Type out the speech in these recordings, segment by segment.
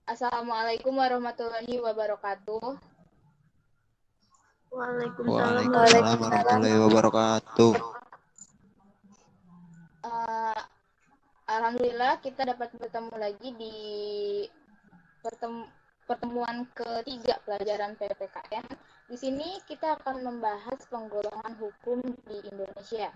Assalamualaikum warahmatullahi wabarakatuh. Waalaikumsalam Warahmatullahi wabarakatuh. Alhamdulillah kita dapat bertemu lagi di pertemuan ketiga pelajaran PPKN. Di sini kita akan membahas penggolongan hukum di Indonesia.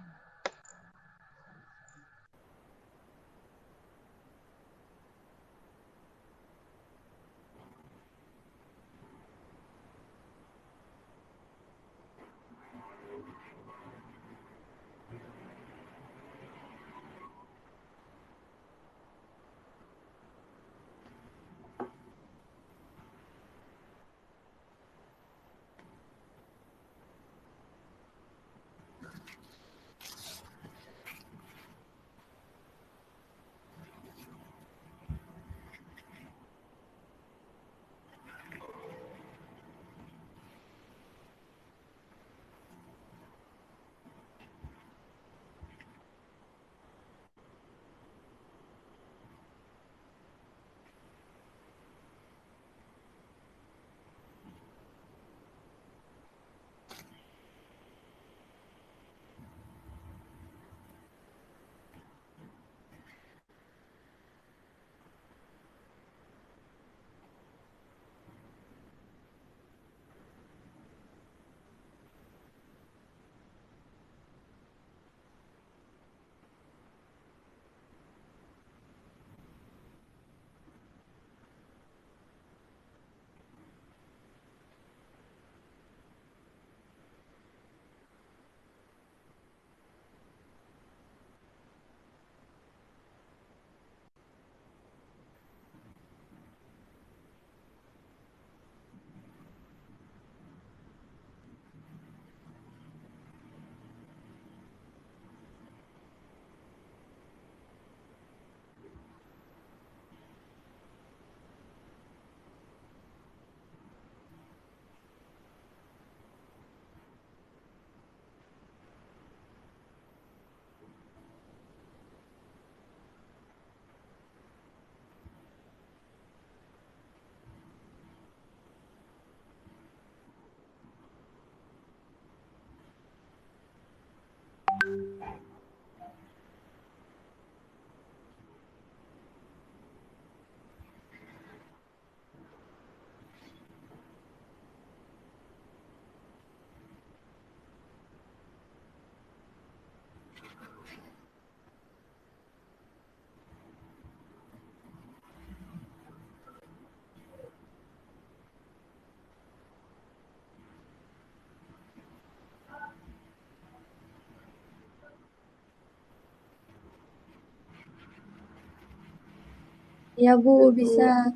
Ya Bu, bisa.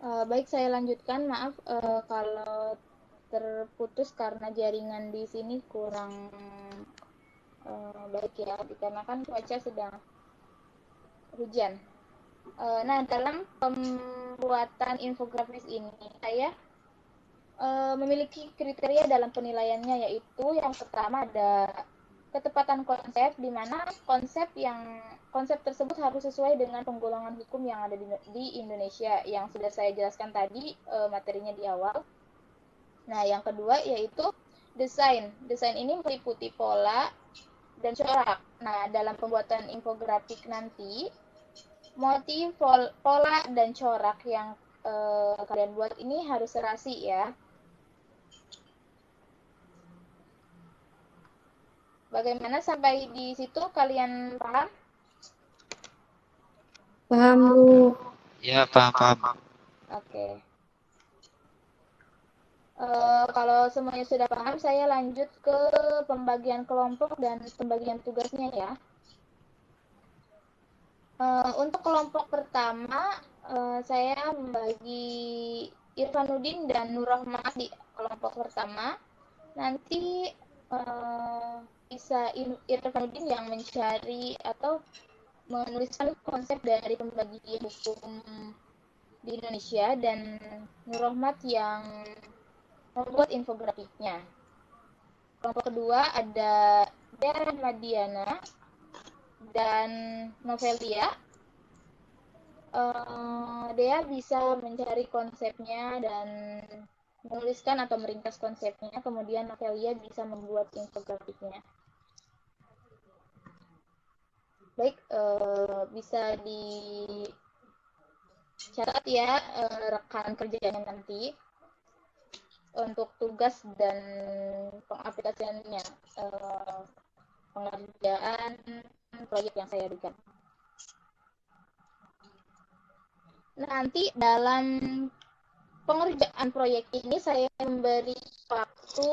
Baik, saya lanjutkan. Maaf kalau terputus karena jaringan di sini kurang baik ya, dikarenakan cuaca sedang hujan. Nah, dalam pembuatan infografis ini saya memiliki kriteria dalam penilaiannya, yaitu yang pertama ada ketepatan konsep, di mana konsep tersebut harus sesuai dengan penggolongan hukum yang ada di Indonesia yang sudah saya jelaskan tadi materinya di awal. Nah, yang kedua yaitu desain. Desain ini meliputi pola dan corak. Nah, dalam pembuatan infografik nanti, motif, pola, dan corak yang kalian buat ini harus serasi ya. Bagaimana sampai di situ kalian paham? Paham, Bu. Ya, paham. Oke. Kalau semuanya sudah paham, saya lanjut ke pembagian kelompok dan pembagian tugasnya ya. Untuk kelompok pertama, saya membagi Irfanuddin dan Nur Rahmat di kelompok pertama. Nanti bisa Irfanuddin yang mencari atau menuliskan konsep dari pembagi hukum di Indonesia, dan Nur Rahmat yang membuat infografiknya. Kelompok kedua ada Dea Madiana dan Novelia. Dea bisa mencari konsepnya dan menuliskan atau meringkas konsepnya, kemudian Novelia bisa membuat infografiknya. Baik, bisa dicatat ya rekan kerjanya nanti untuk tugas dan pengaplikasiannya, pengerjaan proyek yang saya berikan. Nanti dalam pengerjaan proyek ini saya memberi waktu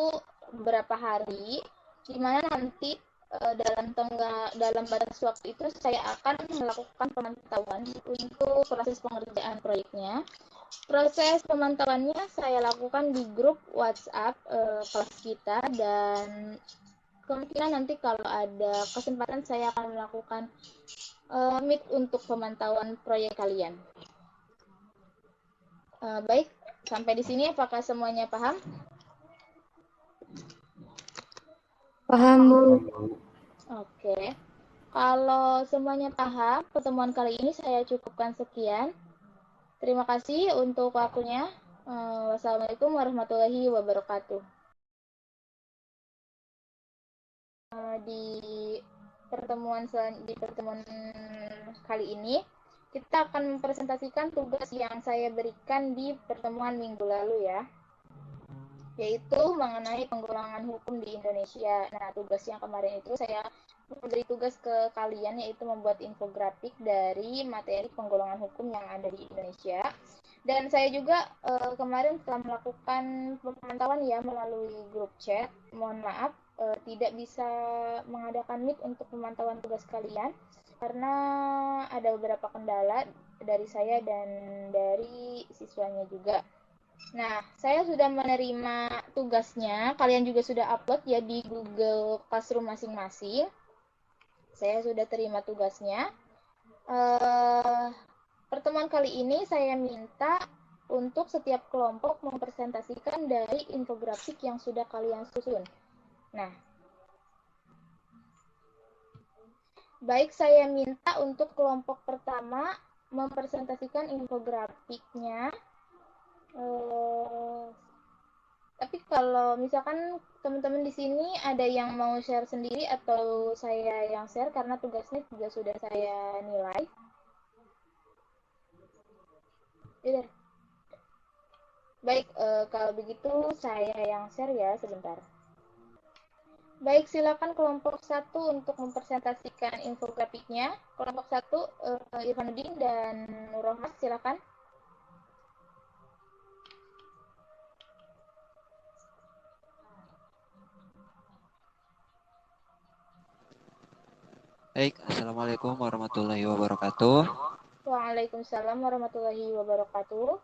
beberapa hari, di mana nanti dalam batas waktu itu saya akan melakukan pemantauan untuk proses pengerjaan proyeknya. Proses pemantauannya saya lakukan di grup WhatsApp kelas kita, dan kemungkinan nanti kalau ada kesempatan saya akan melakukan meet untuk pemantauan proyek kalian. Baik, sampai di sini apakah semuanya paham? Paham, Bu. Oke. Kalau semuanya paham, pertemuan kali ini saya cukupkan sekian. Terima kasih untuk waktunya. Wassalamualaikum warahmatullahi wabarakatuh. Di pertemuan kali ini, kita akan mempresentasikan tugas yang saya berikan di pertemuan minggu lalu ya, yaitu mengenai penggolongan hukum di Indonesia. Nah, tugas yang kemarin itu saya memberi tugas ke kalian, yaitu membuat infografik dari materi penggolongan hukum yang ada di Indonesia. Dan saya juga kemarin telah melakukan pemantauan ya melalui grup chat. Mohon maaf tidak bisa mengadakan meet untuk pemantauan tugas kalian karena ada beberapa kendala dari saya dan dari siswanya juga. Nah, saya sudah menerima tugasnya. Kalian juga sudah upload ya di Google Classroom masing-masing. Saya sudah terima tugasnya. Pertemuan kali ini saya minta untuk setiap kelompok mempresentasikan dari infografik yang sudah kalian susun. Nah, baik, saya minta untuk kelompok pertama mempresentasikan infografiknya. Tapi kalau misalkan teman-teman di sini ada yang mau share sendiri atau saya yang share karena tugasnya juga sudah saya nilai. Ya. Baik, kalau begitu saya yang share ya sebentar. Baik, silakan kelompok 1 untuk mempresentasikan infografiknya. Kelompok 1, Irfanuddin dan Nur Rahmat, silakan. Baik, Assalamualaikum warahmatullahi wabarakatuh. Waalaikumsalam warahmatullahi wabarakatuh.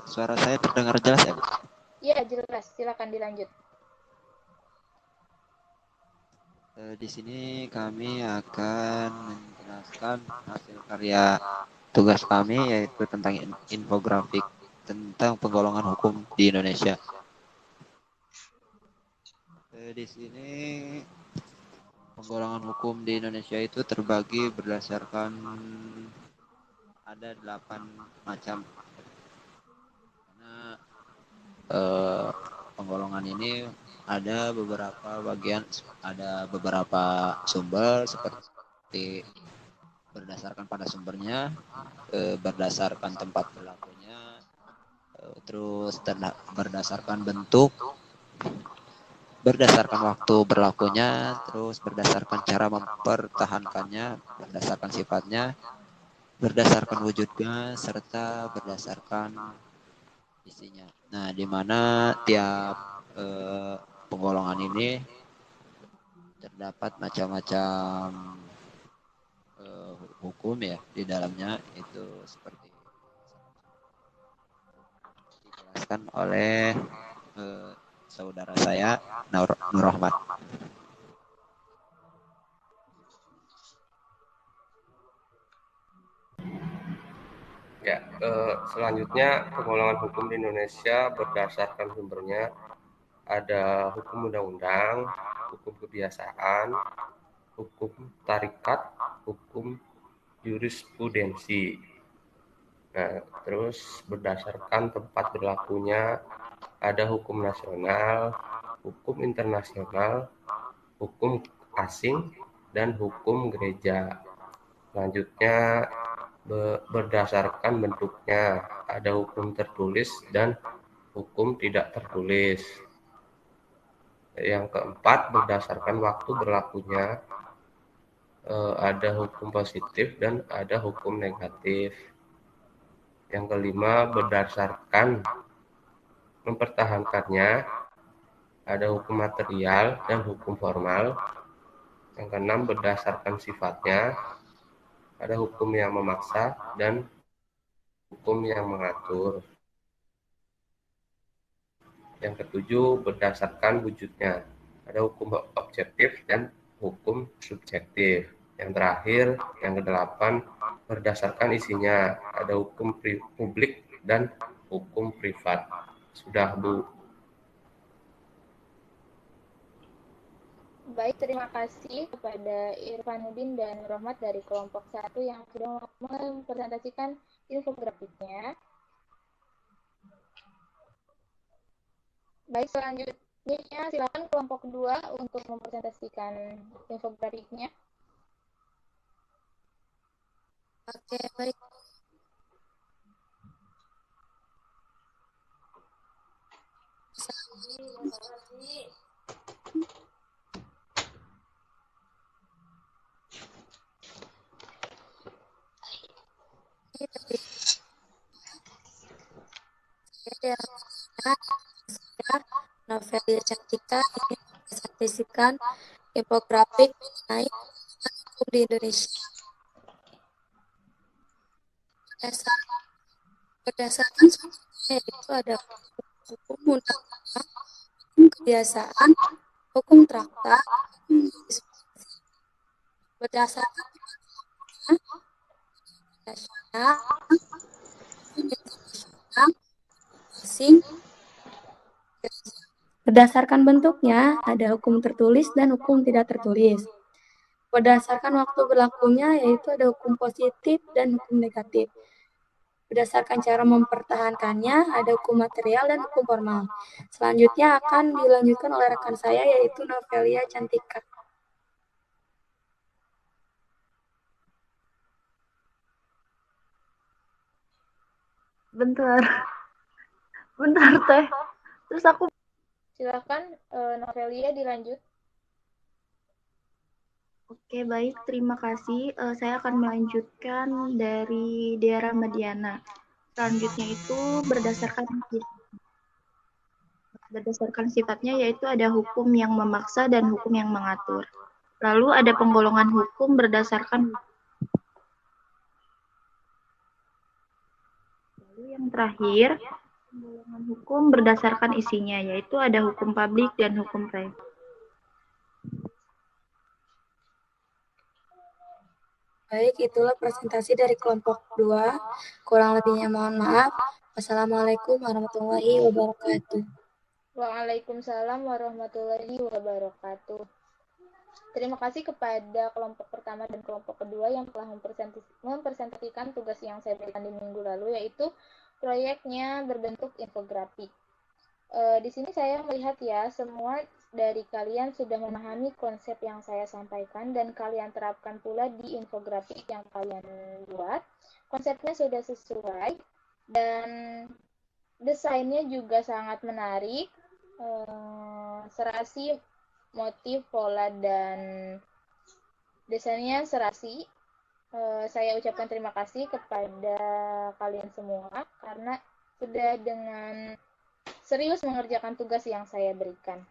Suara saya terdengar jelas ya, Bu? Iya, jelas. Silakan dilanjut. Di sini kami akan menjelaskan hasil karya tugas kami, yaitu tentang infografik tentang penggolongan hukum di Indonesia. Di sini penggolongan hukum di Indonesia itu terbagi berdasarkan ada 8 macam. Karena penggolongan ini ada beberapa sumber seperti berdasarkan pada sumbernya, berdasarkan tempat berlakunya, terus berdasarkan bentuk, berdasarkan waktu berlakunya, terus berdasarkan cara mempertahankannya, berdasarkan sifatnya, berdasarkan wujudnya, serta berdasarkan isinya. Nah, di mana tiap penggolongan ini terdapat macam-macam hukum ya di dalamnya, itu seperti dijelaskan oleh saudara saya Nur Rahmat. Ya, selanjutnya penggolongan hukum di Indonesia berdasarkan sumbernya ada hukum undang-undang, hukum kebiasaan, hukum tarikat, hukum jurisprudensi. Nah, terus berdasarkan tempat berlakunya ada hukum nasional, hukum internasional, hukum asing, dan hukum gereja. Selanjutnya berdasarkan bentuknya ada hukum tertulis dan hukum tidak tertulis. Yang keempat, berdasarkan waktu berlakunya ada hukum positif dan ada hukum negatif. Yang kelima, berdasarkan mempertahankannya ada hukum material dan hukum formal. Yang keenam, berdasarkan sifatnya ada hukum yang memaksa dan hukum yang mengatur. Yang ketujuh, berdasarkan wujudnya ada hukum objektif dan hukum subjektif. Yang terakhir, yang kedelapan, berdasarkan isinya ada hukum publik dan hukum privat. Sudah, Bu. Baik, terima kasih kepada Irfanuddin dan Rohmat dari kelompok 1 yang sudah mempresentasikan infografiknya. Baik, selanjutnya silakan kelompok 2 untuk mempresentasikan infografiknya. Oke, baik. Novelia Cantika ingin mempresentasikan infografik mengenai hukum di Indonesia. Berdasarkan sumbernya itu ada hukum undang-undang, hukum kebiasaan, hukum traktat, berdasarkan nasional, internasional, asing. Berdasarkan bentuknya, ada hukum tertulis dan hukum tidak tertulis. Berdasarkan waktu berlakunya, yaitu ada hukum positif dan hukum negatif. Berdasarkan cara mempertahankannya, ada hukum material dan hukum formal. Selanjutnya akan dilanjutkan oleh rekan saya, yaitu Novelia Cantika. Bentar teh. Terus aku Silakan Novelia dilanjut. Oke, baik. Terima kasih. Saya akan melanjutkan dari Dera Mediana. Selanjutnya itu berdasarkan sifatnya, yaitu ada hukum yang memaksa dan hukum yang mengatur. Lalu ada penggolongan hukum berdasarkan Yang terakhir, penggolongan hukum berdasarkan isinya, yaitu ada hukum publik dan hukum private. Baik, itulah presentasi dari kelompok 2. Kurang lebihnya mohon maaf. Wassalamualaikum warahmatullahi wabarakatuh. Waalaikumsalam warahmatullahi wabarakatuh. Terima kasih kepada kelompok pertama dan kelompok kedua yang telah mempresentasikan tugas yang saya berikan di minggu lalu, yaitu proyeknya berbentuk infografik. Di sini saya melihat ya, semua dari kalian sudah memahami konsep yang saya sampaikan dan kalian terapkan pula di infografik yang kalian buat. Konsepnya sudah sesuai dan desainnya juga sangat menarik. Serasi, motif, pola, dan desainnya serasi. Saya ucapkan terima kasih kepada kalian semua karena sudah dengan serius mengerjakan tugas yang saya berikan.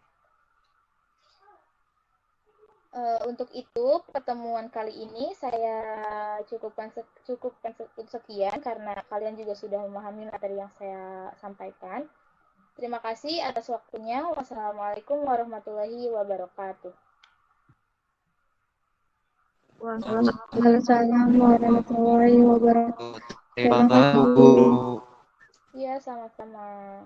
Untuk itu, pertemuan kali ini saya cukupkan sekian karena kalian juga sudah memahami materi yang saya sampaikan. Terima kasih atas waktunya. Wassalamualaikum warahmatullahi wabarakatuh. Waalaikumsalam warahmatullahi wabarakatuh. Terima kasih, Bu. Iya, sama-sama.